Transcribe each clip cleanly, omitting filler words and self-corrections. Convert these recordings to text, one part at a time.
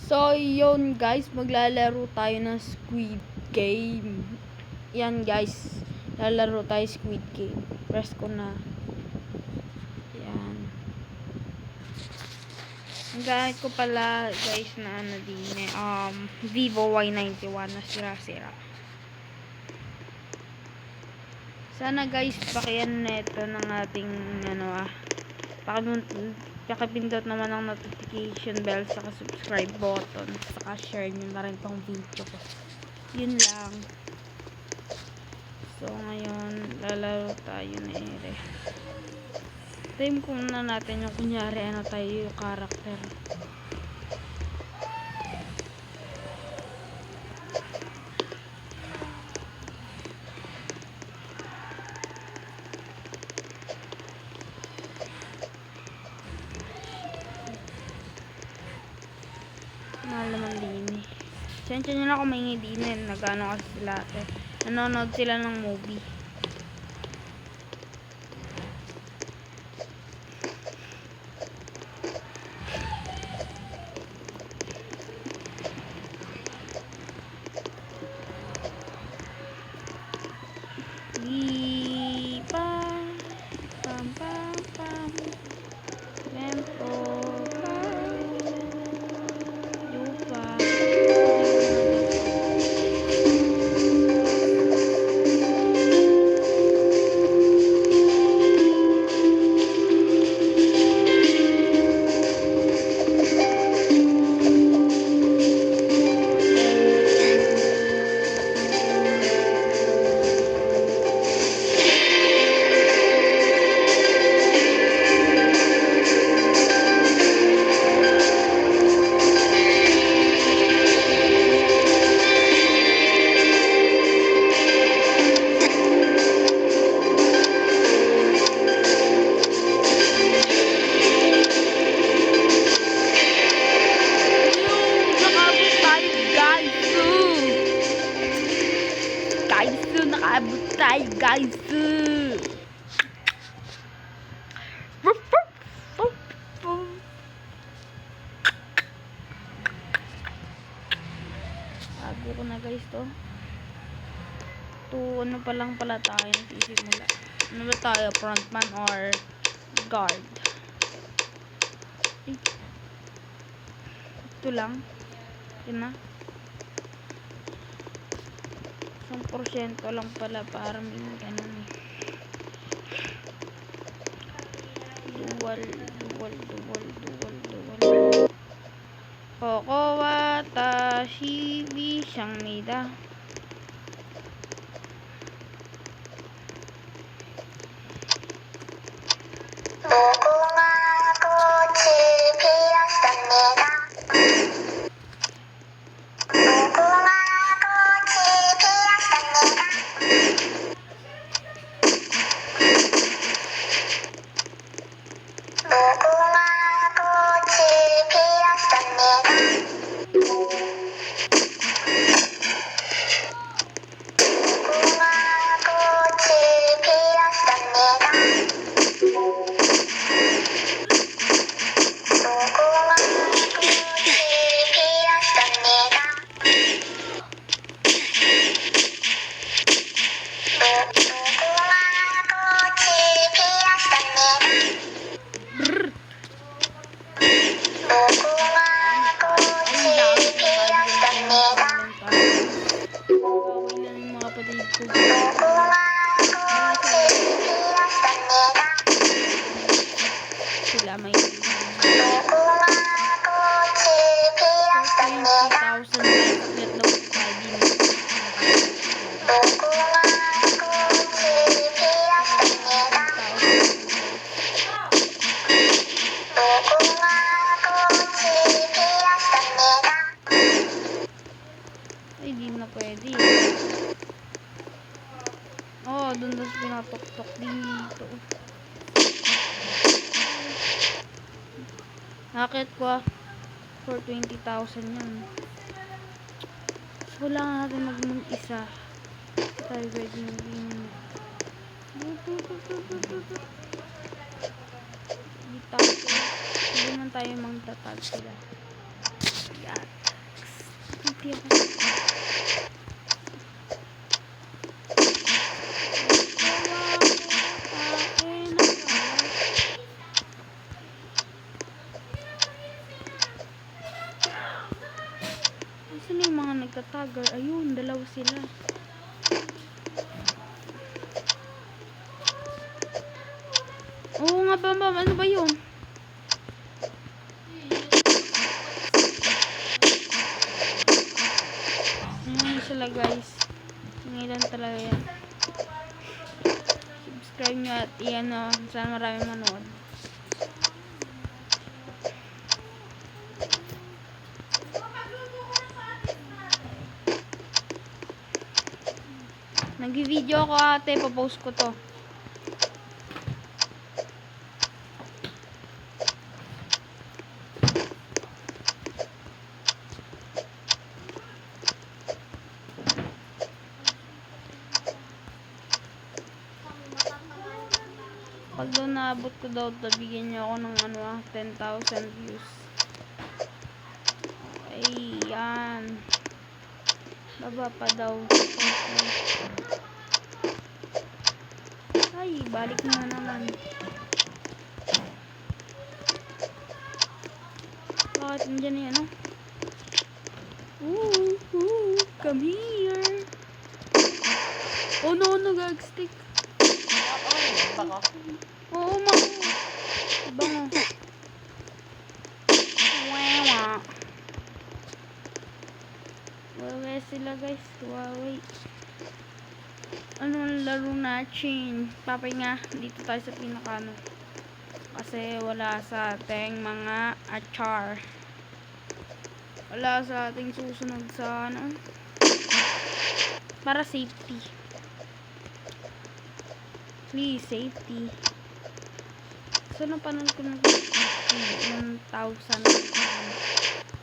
So, yun guys, maglalaro tayo ng Squid Game. Yan guys, lalaro tayo Squid Game. Press ko na. Yan. Ang gamit ko pala guys na ano din Vivo Y91 na sira-sira. Sana guys, pakiyan neto ng ating pakipindot naman ang notification bell saka subscribe button saka share nyo na rin tong video ko. Yun lang. So ngayon lalaro tayo na ere. Time ko na natin yung kunyari ano tayo yung character. Mahal naman din eh. Sensya nyo na kung may din eh. Nag-ano kasi sila nanonood sila ng movie. Nakaabot tayo guys. Sabi ko na guys to. Ano pa lang pala tayo nagsisimula. Ano ba tayo? Frontman or guard? Ito lang. Yun na. 1% lang pala para may ganun eh. Dual. Koko watashi bishang nida. Sila may 20,000 ay di na pwede. Oh, dun na pinatok-tok dito. Nakit ko for 20,000 yan. So, kailangan natin mag-isa. Tayo pwede mag-in. Hindi naman tayo mang tatag sila. Yan. Hindi ako. Saan yung mga nagtatagar? Ayun, dalawa sila. Oo nga ba, ma'am? Ano ba yun? Ayan sila, guys. Ngayon talaga yan. Subscribe nyo at iyan o. Sana maraming manood. Nag-video ako ate. Papost ko to. Pag doon naabot ko daw, bigyan niyo ako ng 10,000 views. Ay, yan. Baba pa daw. Ay, balik na naman. Bakit nandiyan yan, come here. Oh no, gag-stick. Oo, bango. Wawa. Wawa sila, guys. Huawei. Ano ang laro natin? Papay nga, dito tayo sa pinakano. Kasi wala sa ating mga achar. Wala sa ating susunod sa para safety. Please, safety. So, napanood ko ng 1,000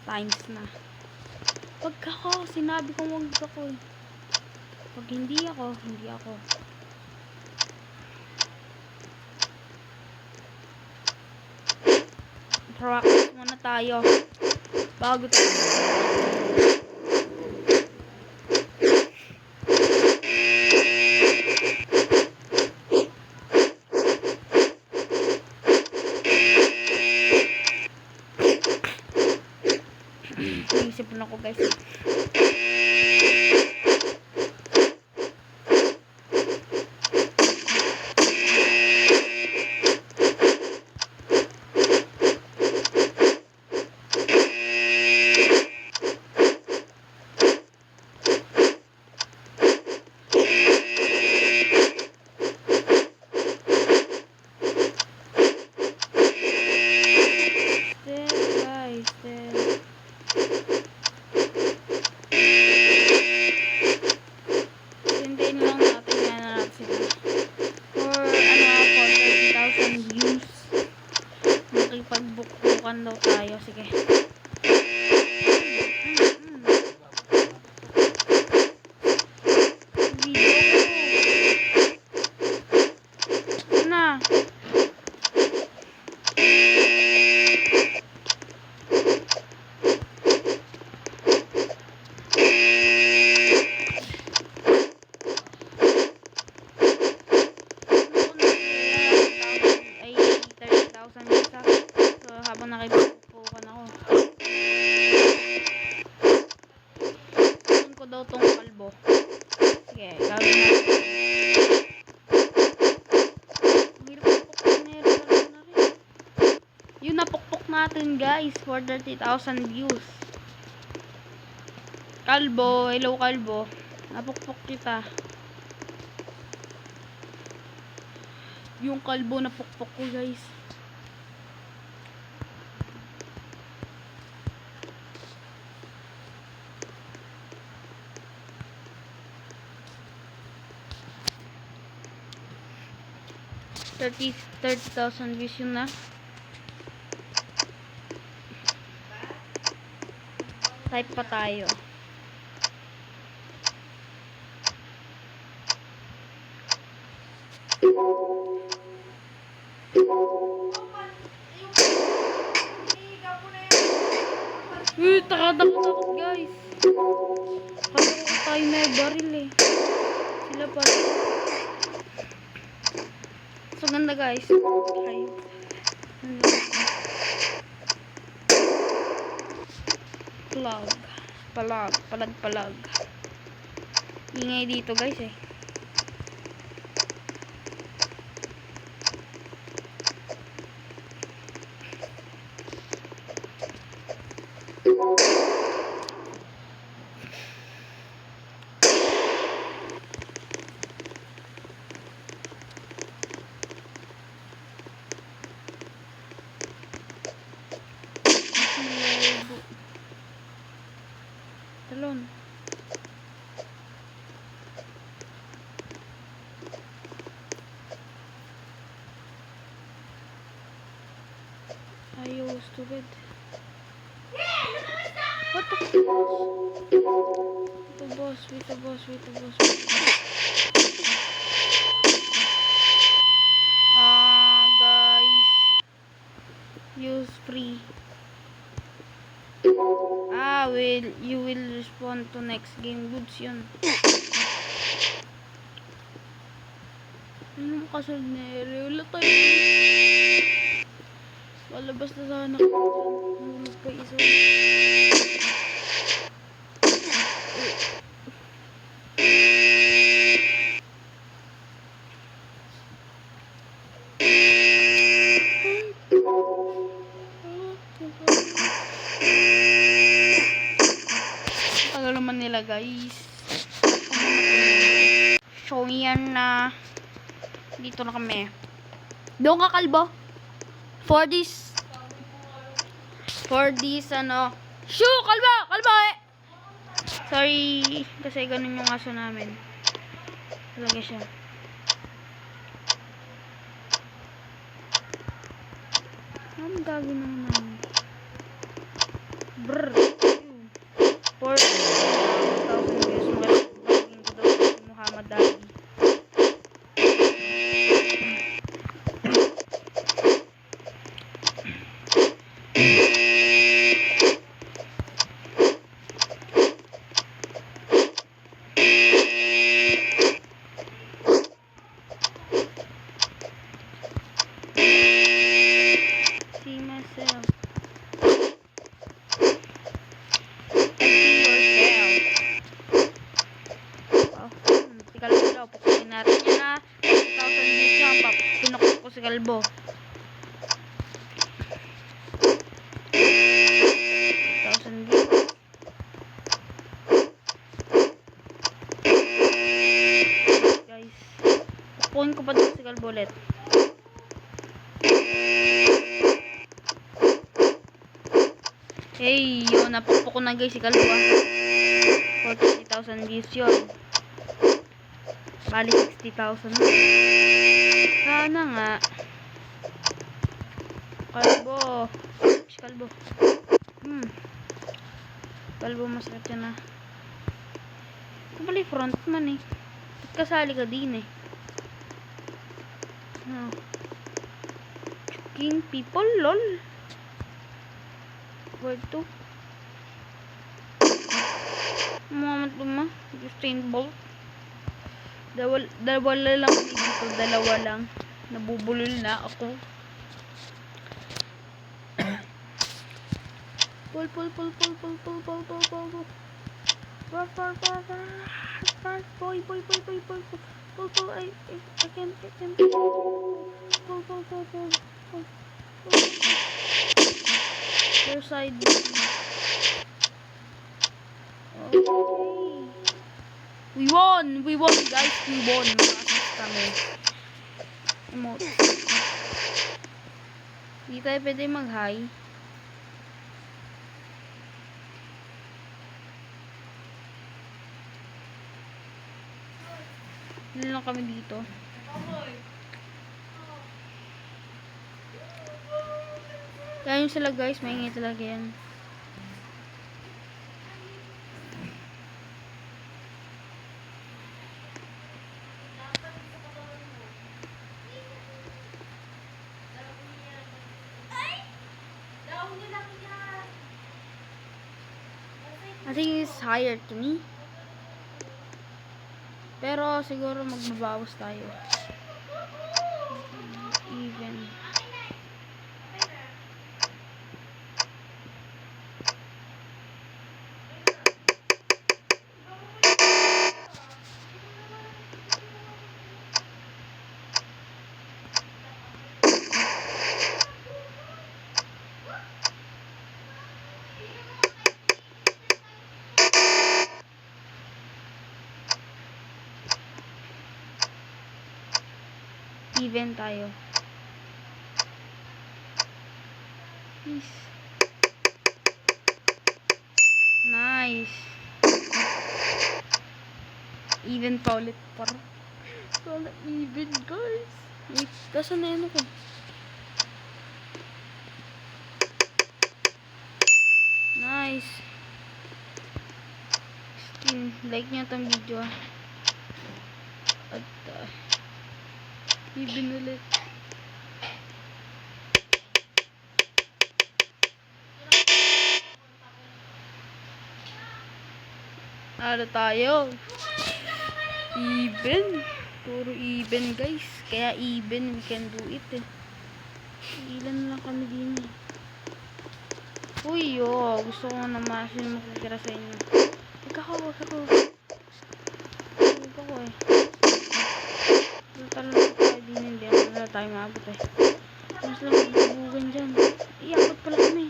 times na. Pag ako, sinabi ko wag ako eh. Pag hindi ako, hindi ako. Practice muna tayo. Bago tayo. Isip na ako, guys. Pagbukbukan daw tayo. Sige. Video na. Ay, 30,000 isa. So, habang nakipagpupukan ako. Tingin ko daw tong kalbo. Sige, gawin natin. Yun, napukpok natin, guys, for 30,000 views. Kalbo, hello kalbo. Napukpok kita. Yung kalbo napukpok ko, guys. $30,000 views yun na. Type pa tayo. Takot guys. Kala ko tayo may baril eh. Sila pa. So ganda guys. Ay. Palag. Ingay dito guys eh. Talon. Ayaw, stupid. What the f***? Wait a boss. Guys. Use free. You will respond to next game. Goods yun. Ano kasal na ere? Wala tayo. Palabas na sana ko dyan. Hulog pa isa. Tagal naman nila guys. So yan na. Dito na kami. Doon ka kalbo. For this ano. Shoo! Kalbo eh! Sorry. Kasi ganun yung aso namin. Talaga siya. Ano gagawin naman? Brrr. 4,000 views. Magiging ko daw si Muhammad Ali. See myself. Kalbo, pukunin natin yan na 1,000 views yan, pinukok ko si Kalbo. 1,000 views guys, pukunin ko pa doon si Kalbo ulit. Hey, yun, napukpok ko na guys si Kalbo 40,000 views yun. Bali 60,000 na. Sana nga. Kalbo. Kalbo masakit yan na. Ito pala yung frontman eh. Ba't kasali ka din eh? Choking people, lol. Word to. Muhammad Luma. Usain Bolt. Dalawa lang dito. Dalawa lang. Nabubulol na ako. Pull. Boy. I can't. Pull. Your side. Okay. We won guys, we won. Maka-assist kami. Emote. Hindi tayo pwede mag-hi. Hindi lang kami dito. Kaya yun sila guys, maingay talaga yan. I think it's higher to me. Pero siguro magbabawas tayo. Even. Even tayo. Nice. Nice. Even pa ulit. Parang sana even, guys. Wait, kasan na yan ako? Nice. Like nyo itong video. At even ulit. Ano tayo? Even. Puro even, guys. Kaya even, we can do it eh. Ilan lang kami din eh. Uy, gusto ko na masin makikira sa inyo. Wag ako eh. Total na tayo din, hindi na tayo maabot eh. Mas lang magbubugan dyan. Iabot pala kami.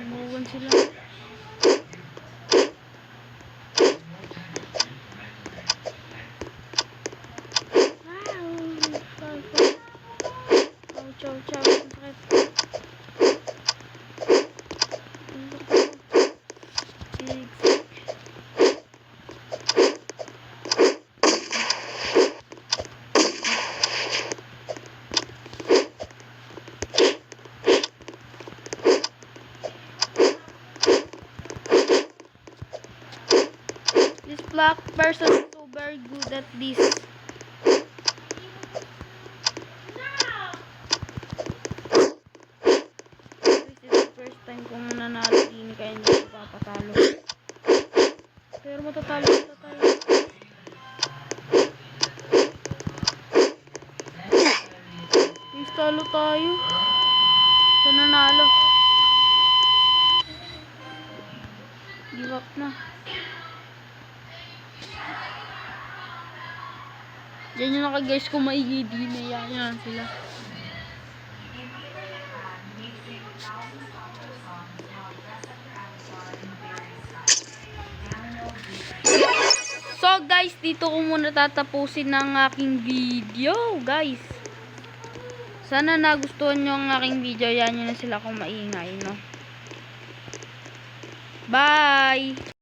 Bubugan sila. Chow. This black person is so very good at this. Time kung nanalo din kaya hindi ko papatalo. Pero matatalo na tayo. Please talo tayo. Sa nanalo. Give up na. Diyan yung naka-guys kung maigi din na yan sila. So guys, dito ko muna tatapusin ng aking video, guys. Sana nagustuhan nyo ang aking video. Yan yun na sila kung maingay, no? Bye!